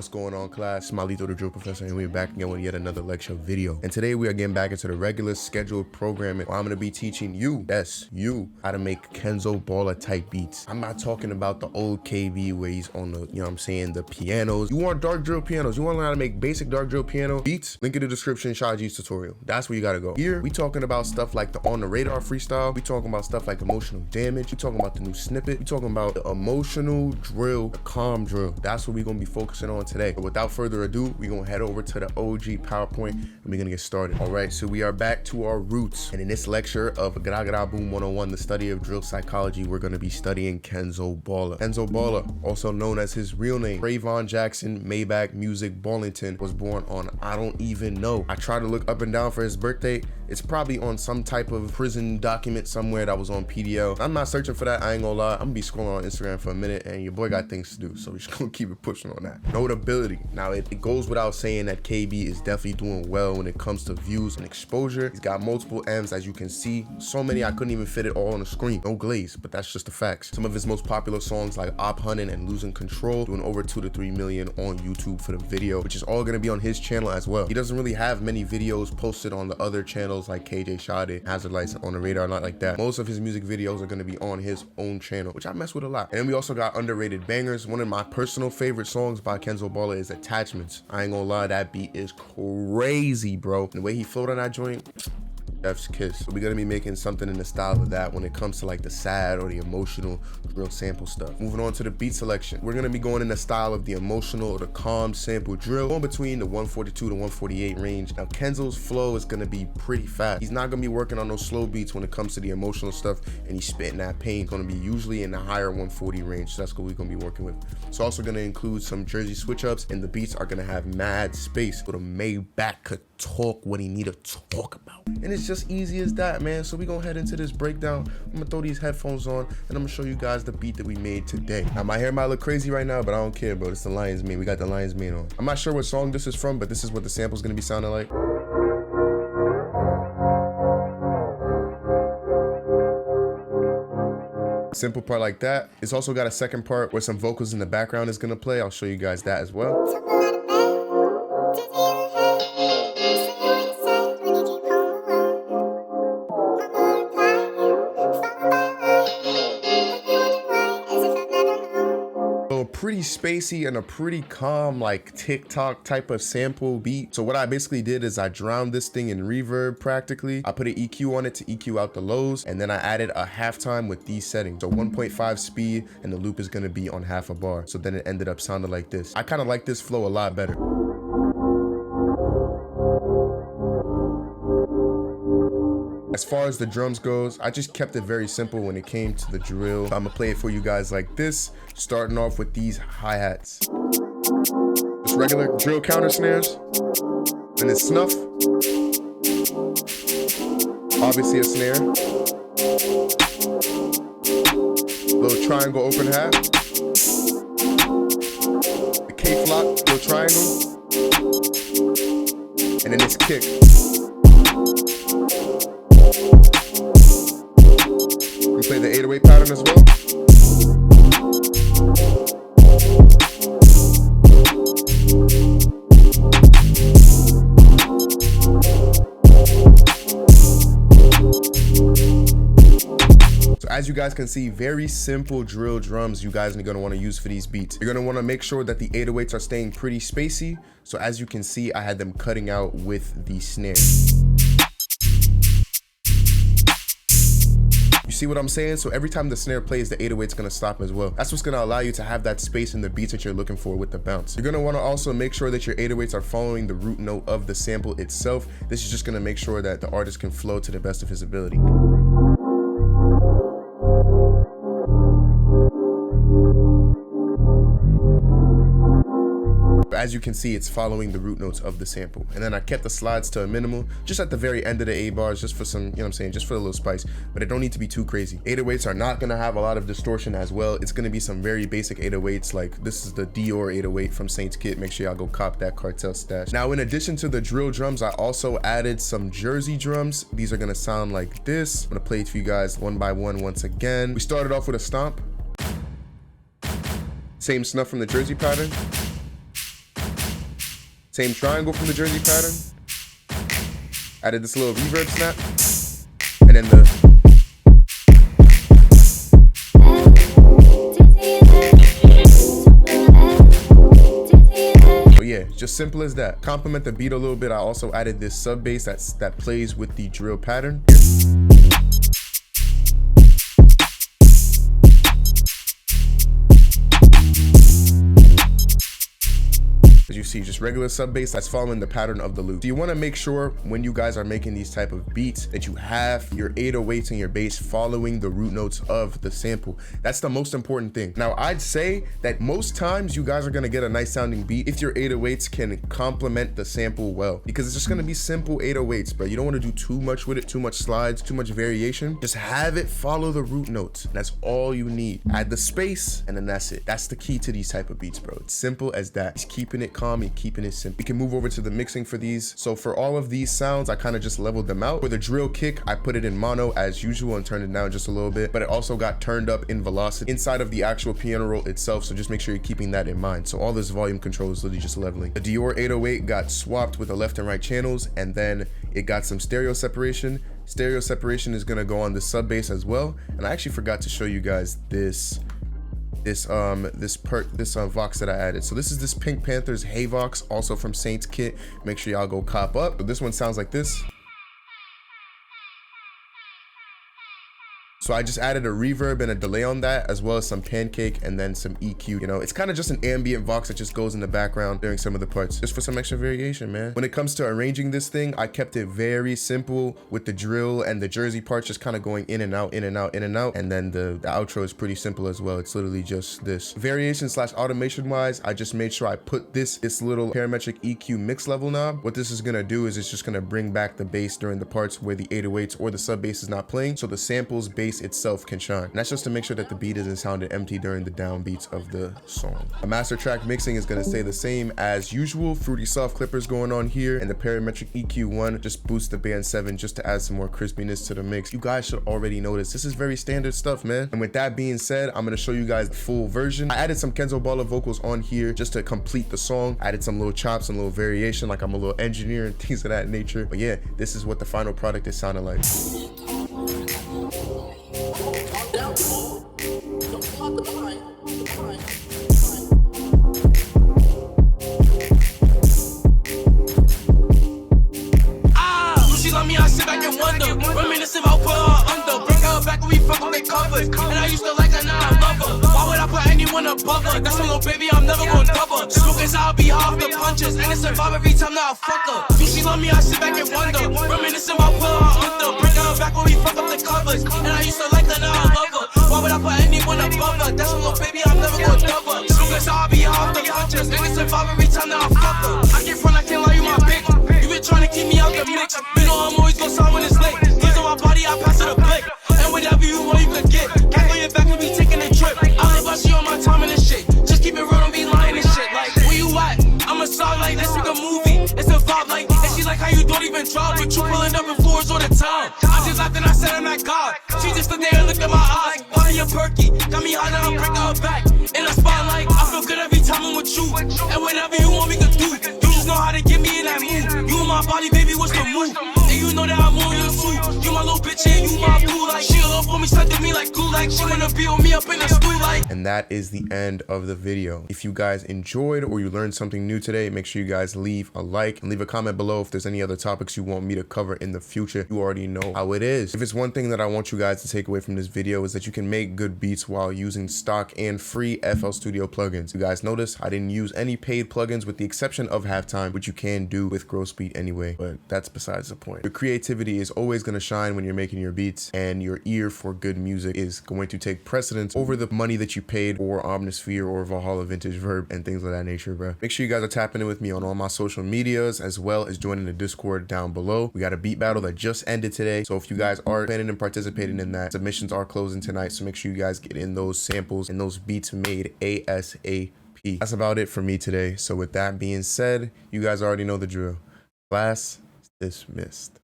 What's going on, class? It's Maalito, the drill professor, and we're back again with yet another lecture video. And today we are getting back into the regular scheduled programming where I'm going to be teaching you, yes, you, how to make Kenzo Balla type beats. I'm not talking about the old KB where he's on the, you know what I'm saying, the pianos. You want dark drill pianos, you want to learn how to make basic dark drill piano beats? Link in the description, Shaji's tutorial. That's where you got to go. Here, we talking about stuff like the on the radar freestyle. We talking about stuff like emotional damage. We talking about the new snippet. We talking about the emotional drill, the calm drill. That's what we're going to be focusing on today. But without further ado, we're going to head over to the OG PowerPoint and we're going to get started. All right, so we are back to our roots. And in this lecture of Gra Gra Boom 101, the study of drill psychology, we're going to be studying Kenzo Balla. Kenzo Balla, also known as his real name, Trayvon Jackson Maybach Music Ballington, was born on, I don't even know. I tried to look up and down for his birthday. It's probably on some type of prison document somewhere that was on PDL. I'm not searching for that, I ain't gonna lie. I'm gonna be scrolling on Instagram for a minute and your boy got things to do, so we're just gonna keep it pushing on that. Notability. Now, it goes without saying that KB is definitely doing well when it comes to views and exposure. He's got multiple M's, as you can see. So many I couldn't even fit it all on the screen. No glaze, but that's just the facts. Some of his most popular songs like Op Hunting and Losing Control doing over 2 to 3 million on YouTube for the video, which is all gonna be on his channel as well. He doesn't really have many videos posted on the other channels like KJ Sade, Hazard Lights, On the Radar, not like that. Most of his music videos are gonna be on his own channel, which I mess with a lot. And then we also got underrated bangers. One of my personal favorite songs by Kenzo Balla is Attachments. I ain't gonna lie, that beat is crazy, bro. And the way he flowed on that joint, Chef's kiss. So we're gonna be making something in the style of that when it comes to like the sad or the emotional drill sample stuff. Moving on to the beat selection, we're gonna be going in the style of the emotional or the calm sample drill, going between the 142 to 148 range. Now Kenzo's flow is gonna be pretty fast. He's not gonna be working on those slow beats when it comes to the emotional stuff, and he's spitting that pain. It's gonna be usually in the higher 140 range. So that's what we're gonna be working with. It's also gonna include some Jersey switch ups, and the beats are gonna have mad space so the Maybach could talk what he need to talk about. And it's just easy as that, man. So we gonna head into this breakdown. I'm gonna throw these headphones on and I'm gonna show you guys the beat that we made today. Now my hair might look crazy right now, but I don't care, bro. It's the Lion's Mane. We got the Lion's Mane on. I'm not sure what song this is from, but this is what the sample's gonna be sounding like. Simple part like that. It's also got a second part where some vocals in the background is gonna play. I'll show you guys that as well. Pretty spacey and a pretty calm, like TikTok type of sample beat. So what I basically did is I drowned this thing in reverb practically. I put an EQ on it to EQ out the lows, and then I added a halftime with these settings. So 1.5 speed, and the loop is gonna be on half a bar. So then it ended up sounding like this. I kind of like this flow a lot better. As far as the drums goes, I just kept it very simple when it came to the drill. I'm gonna play it for you guys like this, starting off with these hi-hats. Just regular drill counter snares, and then snuff. Obviously a snare. Little triangle open hat. The K-flop, little triangle. And then this kick. We play the 808 pattern as well. So as you guys can see, very simple drill drums you guys are gonna wanna use for these beats. You're gonna wanna make sure that the 808s are staying pretty spacey. So as you can see, I had them cutting out with the snare. You see what I'm saying? So every time the snare plays, the 808's gonna stop as well. That's what's gonna allow you to have that space in the beats that you're looking for with the bounce. You're gonna wanna also make sure that your 808s are following the root note of the sample itself. This is just gonna make sure that the artist can flow to the best of his ability. As you can see, it's following the root notes of the sample. And then I kept the slides to a minimal, just at the very end of the A bars, just for some, you know what I'm saying, just for a little spice, but it don't need to be too crazy. 808s are not gonna have a lot of distortion as well. It's gonna be some very basic 808s, like this is the Dior 808 from Saints Kit. Make sure y'all go cop that cartel stash. Now, in addition to the drill drums, I also added some Jersey drums. These are gonna sound like this. I'm gonna play it for you guys one by one once again. We started off with a stomp. Same snuff from the Jersey pattern. Same triangle from the Jersey pattern. Added this little reverb snap. And then the... So yeah, just simple as that. Complement the beat a little bit. I also added this sub bass that plays with the drill pattern. As you see, just regular sub bass that's following the pattern of the loop. So you want to make sure when you guys are making these type of beats that you have your 808s and your bass following the root notes of the sample. That's the most important thing. Now, I'd say that most times you guys are going to get a nice sounding beat if your 808s can complement the sample well, because it's just going to be simple 808s, but you don't want to do too much with it, too much slides, too much variation. Just have it follow the root notes. That's all you need. Add the space and then that's it. That's the key to these type of beats, bro. It's simple as that. It's keeping it calm and keeping it simple. We can move over to the mixing for these. So for all of these sounds, I kind of just leveled them out. For the drill kick, I put it in mono as usual and turned it down just a little bit, but it also got turned up in velocity inside of the actual piano roll itself. So just make sure you're keeping that in mind. So all this volume control is literally just leveling. The Dior 808 got swapped with the left and right channels, and then it got some stereo separation. Stereo separation is gonna go on the sub bass as well. And I actually forgot to show you guys this Vox that I added. So this is this Pink Panthers Hey Vox, also from Saints Kit. Make sure y'all go cop up. So this one sounds like this. So I just added a reverb and a delay on that, as well as some pancake and then some EQ. You know, it's kind of just an ambient Vox that just goes in the background during some of the parts, just for some extra variation, man. When it comes to arranging this thing, I kept it very simple with the drill and the Jersey parts just kind of going in and out, in and out, in and out. And then the outro is pretty simple as well. It's literally just this. Variation / automation wise, I just made sure I put this little parametric EQ mix level knob. What this is gonna do is it's just gonna bring back the bass during the parts where the 808s or the sub bass is not playing, so the samples bass itself can shine. And that's just to make sure that the beat isn't sounded empty during the downbeats of the song. A master track mixing is going to stay the same as usual. Fruity soft clippers going on here, and the parametric EQ1 just boosts the band 7 just to add some more crispiness to the mix. You guys should already know this. This is very standard stuff, man. And with that being said, I'm going to show you guys the full version. I added some Kenzo Balla vocals on here just to complete the song. I added some little chops and little variation, like I'm a little engineer and things of that nature. But yeah, this is what the final product is sounding like. She love me, I sit back and wonder. Reminiscing about put her under. Bring her back when we fuck up they covers. And I used to like her, now I love her. Why would I put anyone above her? That's a little baby, I'm never gonna dub her. Smoking, I'll be half the punches. And it's survive every time now I fuck her. Do she love me, I sit back and wonder. Reminiscing about put her under. Bring her back when we fuck up the covers. And I used to like her, now I love her. Why would I put anyone above her? That's a little baby, I'm never gonna dub her. Smoking, I'll be half the punches. And it's survive every time now I fuck her. I get front, I can't lie, you my bitch. You been trying to keep me out the mix. You know I'm always gonna sound when it's late. Hands on my body, I pass it a blick. And whatever you want, you can get. Can't go your back and be taking a trip. I live by she on my time and this shit. Just keep it real, don't be lying and shit. Like, where you at? I'm a star like this like a movie. It's a vibe like, and she like how you don't even drive, but you pulling up in fours all the time. I just laughed and I said I'm not God. She just stood there and looked at my eyes. Body a perky, got me high now I'm breaking her back. In the spotlight, I feel good every time I'm with you. And whatever you want me to do, you just know how to get me in that mood. You in my body, baby, what's the move? And you know that I'm on your suit. You my little bitch and you my boo. Like she love for me, stuck to me like glue. Like she wanna be on me up in the stool like. And that is the end of the video. If you guys enjoyed or you learned something new today, make sure you guys leave a like and leave a comment below if there's any other topics you want me to cover in the future. You already know how it is. If it's one thing that I want you guys to take away from this video is that you can make good beats while using stock and free FL Studio plugins. You guys notice I didn't use any paid plugins with the exception of Halftime, which you can do with Grossbeat anyway, but that's besides the point. Your creativity is always going to shine when you're making your beats, and your ear for good music is going to take precedence over the money that you paid for Omnisphere or Valhalla Vintage Verb and things of that nature, bro. Make sure you guys are tapping in with me on all my social medias, as well as joining the Discord down below. We got a beat battle that just ended today, so if you guys are planning and participating in that, submissions are closing tonight, so make sure you guys get in those samples and those beats made ASAP. That's about it for me today. So with that being said, you guys already know the drill. Class dismissed.